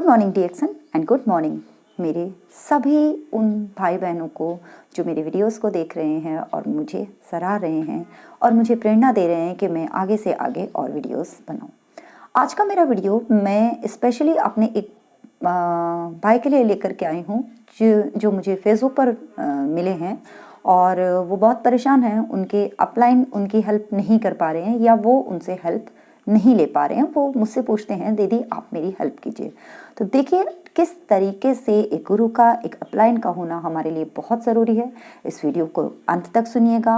Morning DXN and good morning मेरे सभी उन भाई बहनों को जो मेरे वीडियोस को देख रहे हैं और मुझे सराह रहे हैं और मुझे प्रेरणा दे रहे हैं कि मैं आगे से आगे और वीडियोस बनाऊं। आज का मेरा वीडियो मैं स्पेशली अपने एक भाई के लिए लेकर के आई हूं जो मुझे फेसबुक पर मिले हैं और वो बहुत परेशान हैं। उनके अपलाइन उनकी हेल्प नहीं कर पा रहे हैं या वो उनसे हेल्प नहीं ले पा रहे हैं। वो मुझसे पूछते हैं दीदी आप मेरी हेल्प कीजिए। तो देखिए किस तरीके से एक गुरु का एक अपलाइन का होना हमारे लिए बहुत ज़रूरी है। इस वीडियो को अंत तक सुनिएगा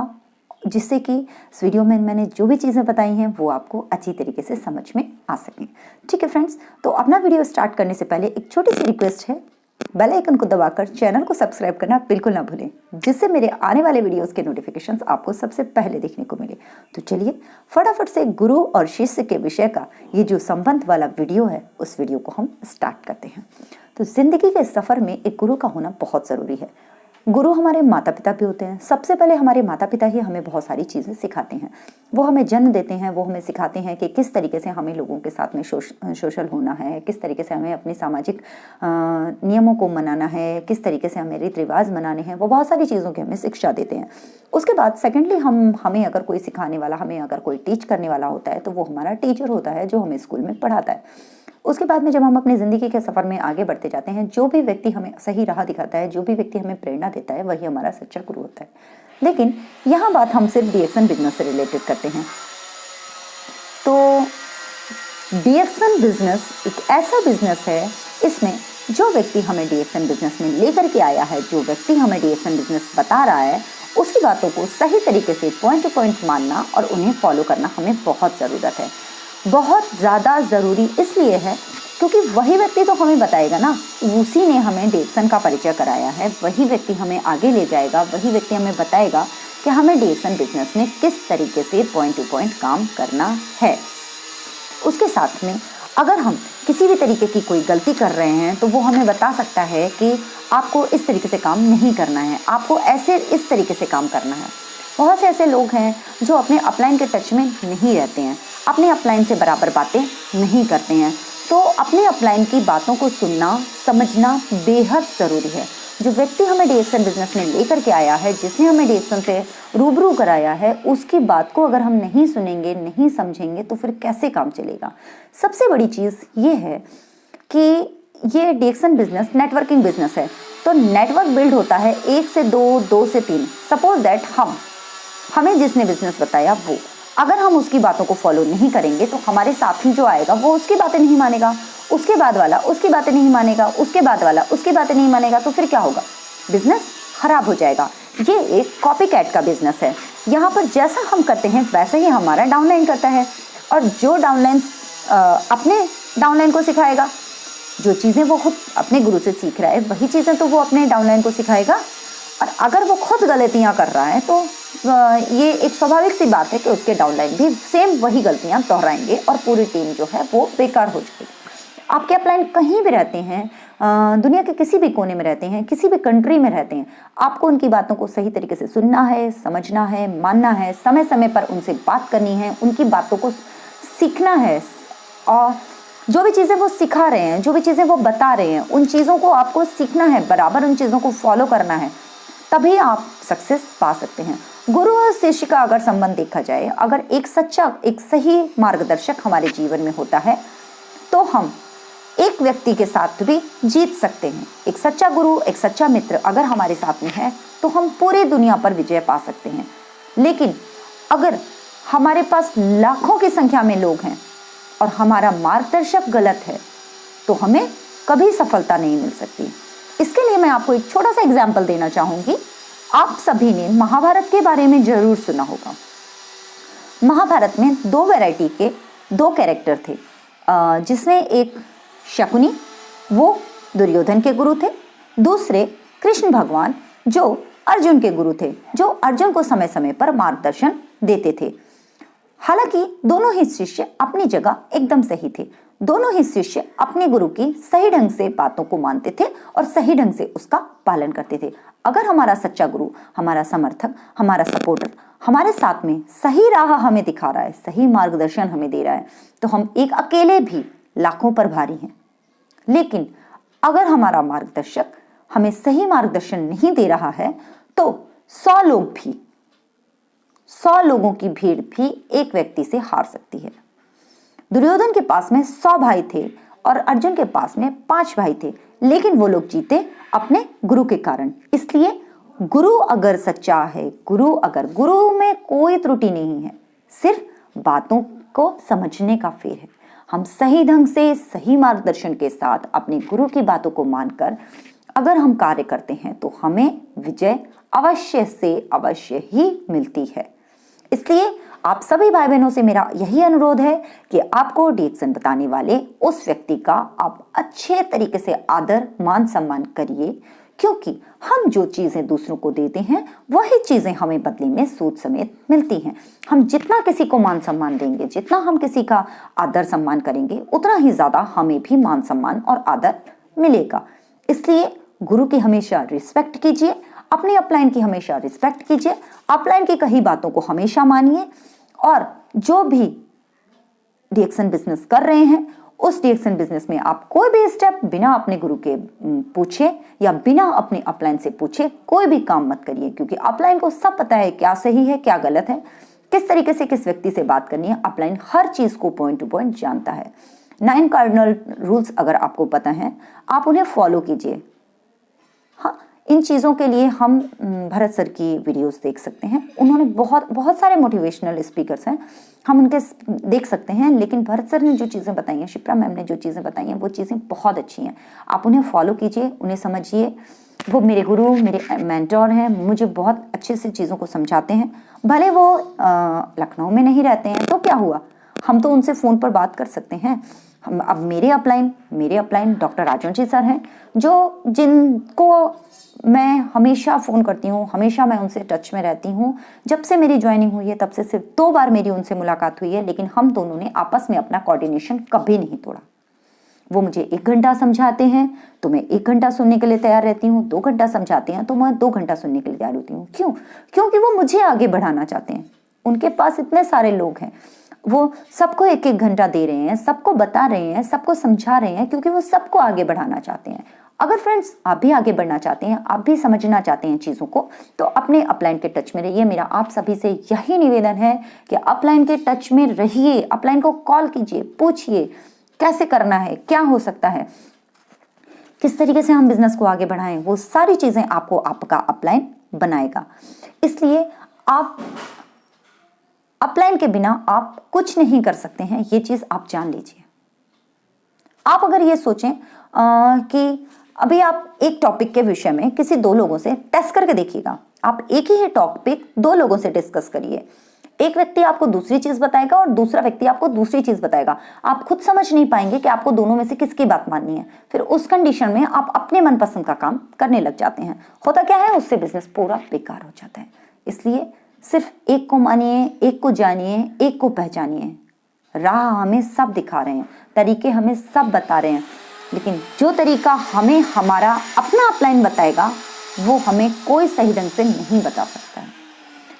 जिससे कि इस वीडियो में मैंने जो भी चीज़ें बताई हैं वो आपको अच्छी तरीके से समझ में आ सकें। ठीक है फ्रेंड्स, तो अपना वीडियो स्टार्ट करने से पहले एक छोटी सी रिक्वेस्ट है, बेल आइकन को दबाकर चैनल को सब्सक्राइब करना बिल्कुल ना भूलें जिससे मेरे आने वाले वीडियोस के नोटिफिकेशंस आपको सबसे पहले देखने को मिले। तो चलिए फटाफट से गुरु और शिष्य के विषय का ये जो संबंध वाला वीडियो है उस वीडियो को हम स्टार्ट करते हैं। तो जिंदगी के सफ़र में एक गुरु का होना बहुत ज़रूरी है। गुरु हमारे माता पिता भी होते हैं। सबसे पहले हमारे माता पिता ही हमें बहुत सारी चीज़ें सिखाते हैं। वो हमें जन्म देते हैं, वो हमें सिखाते हैं कि किस तरीके से हमें लोगों के साथ में सोशल होना है, किस तरीके से हमें अपने सामाजिक नियमों को मनाना है, किस तरीके से हमें रीति रिवाज मनाने हैं। वो बहुत सारी चीज़ों की हमें शिक्षा देते हैं। उसके बाद सेकेंडली हमें अगर कोई सिखाने वाला, हमें अगर कोई टीच करने वाला होता है तो वो हमारा टीचर होता है जो हमें स्कूल में पढ़ाता है। उसके बाद में जब हम अपनी ज़िंदगी के सफ़र में आगे बढ़ते जाते हैं, जो भी व्यक्ति हमें सही राह दिखाता है, जो भी व्यक्ति हमें प्रेरणा देता है, वही हमारा सच्चा गुरु होता है। लेकिन यहाँ बात हम सिर्फ डिएक्सन बिजनेस से रिलेटेड करते हैं। तो डिएक्सन बिजनेस एक ऐसा बिजनेस है, इसमें जो व्यक्ति हमें डिएक्सन बिजनेस में लेकर के आया है, जो व्यक्ति हमें डिएक्सन बिजनेस बता रहा है, उसकी बातों को सही तरीके से पॉइंट टू पॉइंट मानना और उन्हें फॉलो करना हमें बहुत ज़रूरत है। बहुत ज़्यादा ज़रूरी इसलिए है क्योंकि वही व्यक्ति तो हमें बताएगा ना, उसी ने हमें डिएक्सन का परिचय कराया है, वही व्यक्ति हमें आगे ले जाएगा, वही व्यक्ति हमें बताएगा कि हमें डिएक्सन बिजनेस में किस तरीके से पॉइंट टू पॉइंट काम करना है। उसके साथ में अगर हम किसी भी तरीके की कोई गलती कर रहे हैं तो वो हमें बता सकता है कि आपको इस तरीके से काम नहीं करना है, आपको इस तरीके से काम करना है। बहुत से ऐसे लोग हैं जो अपने अपलाइन के टच में नहीं रहते हैं, अपने अपलाइन से बराबर बातें नहीं करते हैं। तो अपने अपलाइन की बातों को सुनना समझना बेहद ज़रूरी है। जो व्यक्ति हमें डिएक्सन बिजनेस में लेकर के आया है, जिसने हमें डिएक्सन से रूबरू कराया है, उसकी बात को अगर हम नहीं सुनेंगे, नहीं समझेंगे तो फिर कैसे काम चलेगा। सबसे बड़ी चीज़ ये है कि ये डिएक्सन बिजनेस नेटवर्किंग बिजनेस है। तो नेटवर्क बिल्ड होता है 1 से 2, 2 से 3। सपोज दैट हमें जिसने बिजनेस बताया वो, अगर हम उसकी बातों को फॉलो नहीं करेंगे तो हमारे साथी जो आएगा वो उसकी बातें नहीं मानेगा, उसके बाद वाला उसकी बातें नहीं मानेगा, उसके बाद वाला उसकी बातें नहीं मानेगा, तो फिर क्या होगा? बिजनेस खराब हो जाएगा। ये एक कॉपी कैट का बिजनेस है। यहाँ पर जैसा हम करते हैं वैसा ही हमारा डाउनलाइन करता है और जो डाउनलाइन अपने डाउनलाइन को सिखाएगा, जो चीज़ें वो खुद अपने गुरु से सीख रहा है वही चीज़ें तो वो अपने डाउनलाइन को सिखाएगा। और अगर वो खुद गलतियाँ कर रहा है तो ये एक स्वाभाविक सी बात है कि उसके डाउनलाइन भी सेम वही गलतियाँ दोहराएंगे और पूरी टीम जो है वो बेकार हो जाएगी। आपके अपलाइन कहीं भी रहते हैं, दुनिया के किसी भी कोने में रहते हैं, किसी भी कंट्री में रहते हैं, आपको उनकी बातों को सही तरीके से सुनना है, समझना है, मानना है, समय समय पर उनसे बात करनी है, उनकी बातों को सीखना है और जो भी चीज़ें वो सिखा रहे हैं, जो भी चीज़ें वो बता रहे हैं, उन चीज़ों को आपको सीखना है, बराबर उन चीज़ों को फॉलो करना है, तभी आप सक्सेस पा सकते हैं। गुरु और शिष्य का अगर संबंध देखा जाए, अगर एक सही मार्गदर्शक हमारे जीवन में होता है तो हम एक व्यक्ति के साथ भी जीत सकते हैं। एक सच्चा गुरु, एक सच्चा मित्र अगर हमारे साथ में है तो हम पूरी दुनिया पर विजय पा सकते हैं। लेकिन अगर हमारे पास लाखों की संख्या में लोग हैं और हमारा मार्गदर्शक गलत है तो हमें कभी सफलता नहीं मिल सकती। इसके लिए मैं आपको एक छोटा सा एग्जाम्पल देना चाहूँगी। आप सभी ने महाभारत के बारे में जरूर सुना होगा। महाभारत में 2 वैरायटी के 2 कैरेक्टर थे, जिसमें एक शकुनी, वो दुर्योधन के गुरु थे, दूसरे कृष्ण भगवान जो अर्जुन के गुरु थे, जो अर्जुन को समय समय पर मार्गदर्शन देते थे। हालांकि दोनों ही शिष्य अपनी जगह एकदम सही थे। दोनों ही शिष्य अपने गुरु की सही ढंग से बातों को मानते थे और सही ढंग से उसका पालन करते थे। अगर हमारा सच्चा गुरु, हमारा समर्थक, हमारा सपोर्टर हमारे साथ में सही राह हमें दिखा रहा है, सही मार्गदर्शन हमें दे रहा है, तो हम एक अकेले भी लाखों पर भारी हैं। लेकिन अगर हमारा मार्गदर्शक हमें सही मार्गदर्शन नहीं दे रहा है तो 100 लोगों की भीड़ भी एक व्यक्ति से हार सकती है। दुर्योधन के पास में 100 भाई थे और अर्जुन के पास में 5 भाई थे, लेकिन वो लोग जीते अपने गुरु के कारण। इसलिए गुरु अगर सच्चा है, गुरु में कोई त्रुटि नहीं है, सिर्फ बातों को समझने का फेर है। हम सही ढंग से सही मार्गदर्शन के साथ अपने गुरु की बातों को मानकर अगर हम कार्य करते हैं तो हमें विजय अवश्य से अवश्य ही मिलती है। इसलिए आप सभी भाई बहनों से मेरा यही अनुरोध है कि आपको डीएक्शन बताने वाले उस व्यक्ति का आप अच्छे तरीके से आदर मान सम्मान करिए, क्योंकि हम जो चीजें दूसरों को देते हैं वही चीजें हमें बदले में सूद समेत मिलती हैं। हम जितना किसी को मान सम्मान देंगे, जितना हम किसी का आदर सम्मान करेंगे, उतना ही ज्यादा हमें भी मान सम्मान और आदर मिलेगा। इसलिए गुरु की हमेशा रिस्पेक्ट कीजिए, अपनी अपलाइन की हमेशा रिस्पेक्ट कीजिए, अपलाइन की कही बातों को हमेशा मानिए, और जो भी डीएक्शन बिजनेस कर रहे हैं उस डीएक्शन बिजनेस में आप कोई भी स्टेप बिना अपने गुरु के पूछे या बिना अपने अपलाइन से पूछे कोई भी काम मत करिए, क्योंकि अपलाइन को सब पता है क्या सही है क्या गलत है, किस तरीके से किस व्यक्ति से बात करनी है। अपलाइन हर चीज को पॉइंट टू पॉइंट जानता है। 9 कार्डिनल रूल्स अगर आपको पता है, आप उन्हें फॉलो कीजिए। हाँ, इन चीज़ों के लिए हम भरत सर की वीडियोस देख सकते हैं। उन्होंने बहुत सारे मोटिवेशनल स्पीकर्स हैं, हम उनके देख सकते हैं, लेकिन भरत सर ने जो चीज़ें बताई हैं, शिप्रा मैम ने जो चीज़ें बताई हैं, वो चीज़ें बहुत अच्छी हैं। आप उन्हें फॉलो कीजिए, उन्हें समझिए। वो मेरे गुरु, मेरे मेंटोर हैं, मुझे बहुत अच्छे से चीज़ों को समझाते हैं। भले वो लखनऊ में नहीं रहते हैं तो क्या हुआ, हम तो उनसे फ़ोन पर बात कर सकते हैं। हम अब मेरे upline doctor Rajan ji sir हैं, जिनको मैं हमेशा फ़ोन करती हूँ, हमेशा मैं उनसे टच में रहती हूँ। जब से मेरी ज्वाइनिंग हुई है तब से सिर्फ 2 बार मेरी उनसे मुलाकात हुई है, लेकिन हम दोनों ने आपस में अपना कोऑर्डिनेशन कभी नहीं तोड़ा। वो मुझे 1 घंटा समझाते हैं तो मैं 1 घंटा सुनने के लिए तैयार रहती हूँ, 2 घंटा समझाते हैं तो मैं 2 घंटा सुनने के लिए तैयार होती हूँ। क्यों? क्योंकि वो मुझे आगे बढ़ाना चाहते हैं। उनके पास इतने सारे लोग हैं, वो सबको 1-1 घंटा दे रहे हैं, सबको बता रहे हैं, सबको समझा रहे हैं, क्योंकि वो सबको आगे बढ़ाना चाहते हैं। अगर फ्रेंड्स आप भी आगे बढ़ना चाहते हैं, आप भी समझना चाहते हैं चीज़ों को, तो अपने अपलाइन के टच में रहिए। मेरा आप सभी से यही निवेदन है कि अपलाइन के टच में रहिए, अपलाइन को कॉल कीजिए, पूछिए कैसे करना है, क्या हो सकता है, किस तरीके से हम बिजनेस को आगे बढ़ाएं। वो सारी चीज़ें आपको आपका अपलाइन बनाएगा। इसलिए आप अपलाइन के बिना आप कुछ नहीं कर सकते हैं, ये चीज़ आप जान लीजिए। आप अगर ये सोचें कि अभी आप एक टॉपिक के विषय में किसी 2 लोगों से टेस्ट करके देखिएगा, आप एक ही टॉपिक 2 लोगों से डिस्कस करिए। एक व्यक्ति आपको दूसरी चीज बताएगा और दूसरा व्यक्ति आपको दूसरी चीज बताएगा। आप खुद समझ नहीं पाएंगे कि आपको दोनों में से किसकी बात माननी है। फिर उस कंडीशन में आप अपने मनपसंद का काम करने लग जाते हैं। होता क्या है, उससे बिजनेस पूरा बेकार हो जाता है। इसलिए सिर्फ एक को मानिए, एक को जानिए, एक को पहचानिए। राह हमें सब दिखा रहे हैं, तरीके हमें सब बता रहे हैं, लेकिन जो तरीका हमें हमारा अपना अपलाइन बताएगा वो हमें कोई सही ढंग से नहीं बता सकता है।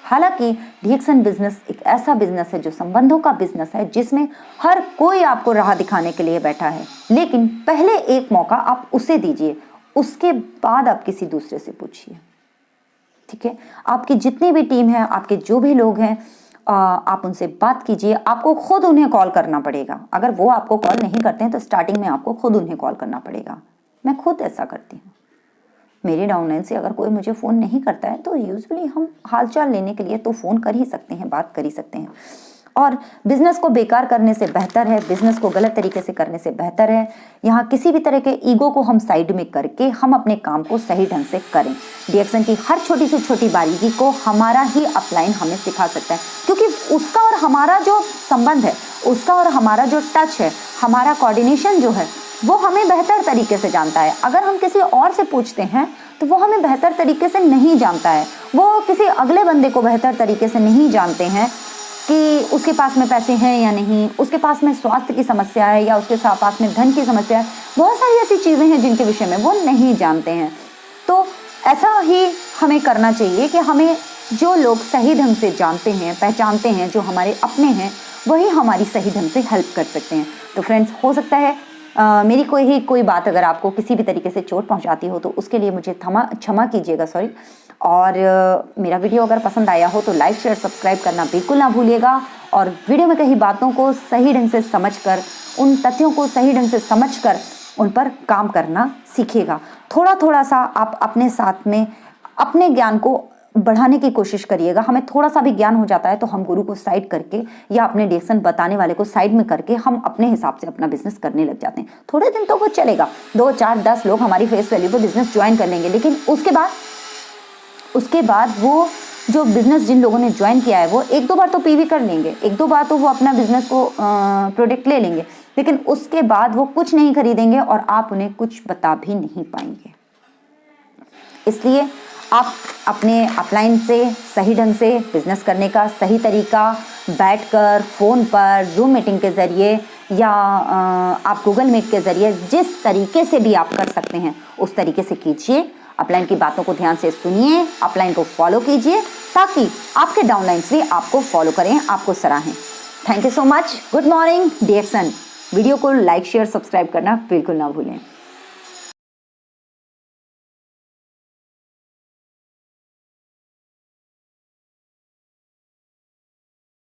हालांकि डीएक्शन बिजनेस एक ऐसा बिजनेस है जो संबंधों का बिजनेस है, जिसमें हर कोई आपको राह दिखाने के लिए बैठा है, लेकिन पहले एक मौका आप उसे दीजिए, उसके बाद आप किसी दूसरे से पूछिए। ठीक है, आपकी जितनी भी टीम है, आपके जो भी लोग हैं, आप उनसे बात कीजिए। आपको खुद उन्हें कॉल करना पड़ेगा। अगर वो आपको कॉल नहीं करते हैं तो स्टार्टिंग में आपको खुद उन्हें कॉल करना पड़ेगा। मैं खुद ऐसा करती हूँ। मेरी डाउनलाइन से अगर कोई मुझे फ़ोन नहीं करता है तो यूजुअली हम हालचाल लेने के लिए तो फ़ोन कर ही सकते हैं, बात कर ही सकते हैं। और बिजनेस को बेकार करने से बेहतर है, बिजनेस को गलत तरीके से करने से बेहतर है, यहाँ किसी भी तरह के ईगो को हम साइड में करके हम अपने काम को सही ढंग से करें। डीएक्शन की हर छोटी से छोटी बारीकी को हमारा ही अपलाइन हमें सिखा सकता है, क्योंकि उसका और हमारा जो संबंध है, उसका और हमारा जो टच है, हमारा कोऑर्डिनेशन जो है, वो हमें बेहतर तरीके से जानता है। अगर हम किसी और से पूछते हैं तो वो हमें बेहतर तरीके से नहीं जानता है। वो किसी अगले बंदे को बेहतर तरीके से नहीं जानते हैं कि उसके पास में पैसे हैं या नहीं, उसके पास में स्वास्थ्य की समस्या है या उसके पास में धन की समस्या है। बहुत सारी ऐसी चीज़ें हैं जिनके विषय में वो नहीं जानते हैं। तो ऐसा ही हमें करना चाहिए कि हमें जो लोग सही ढंग से जानते हैं, पहचानते हैं, जो हमारे अपने हैं, वही हमारी सही ढंग से हेल्प कर सकते हैं। तो फ्रेंड्स, हो सकता है मेरी कोई बात अगर आपको किसी भी तरीके से चोट पहुंचाती हो तो उसके लिए मुझे क्षमा कीजिएगा, सॉरी। और मेरा वीडियो अगर पसंद आया हो तो लाइक शेयर सब्सक्राइब करना बिल्कुल ना भूलिएगा। और वीडियो में कही बातों को सही ढंग से समझकर, उन तथ्यों को सही ढंग से समझकर उन पर काम करना सीखिएगा। थोड़ा थोड़ा सा आप अपने साथ में अपने ज्ञान को बढ़ाने की कोशिश करिएगा। हमें थोड़ा सा भी ज्ञान हो जाता है तो हम गुरु को साइड करके या अपने डिरेक्शन बताने वाले को साइड में करके हम अपने हिसाब से अपना बिजनेस करने लग जाते हैं। थोड़े दिन तो वो चलेगा, 2 4 10 लोग हमारी फेस वैल्यू पे बिजनेस ज्वाइन कर लेंगे, लेकिन उसके बाद वो जो बिजनेस जिन लोगों ने ज्वाइन किया है वो 1-2 बार तो पीवी कर लेंगे, 1-2 बार तो वो अपना बिजनेस को प्रोडक्ट ले लेंगे, लेकिन उसके बाद वो कुछ नहीं खरीदेंगे और आप उन्हें कुछ बता भी नहीं पाएंगे। इसलिए आप अपने अपलाइन से सही ढंग से बिजनेस करने का सही तरीका बैठकर फ़ोन पर जूम मीटिंग के ज़रिए या आप गूगल मीट के ज़रिए जिस तरीके से भी आप कर सकते हैं उस तरीके से कीजिए। अपलाइन की बातों को ध्यान से सुनिए, अपलाइन को फॉलो कीजिए ताकि आपके डाउनलाइंस भी आपको फॉलो करें, आपको सराहें। Thank you so much. Good morning direction. Video को लाइक शेयर सब्सक्राइब करना बिल्कुल ना भूलें।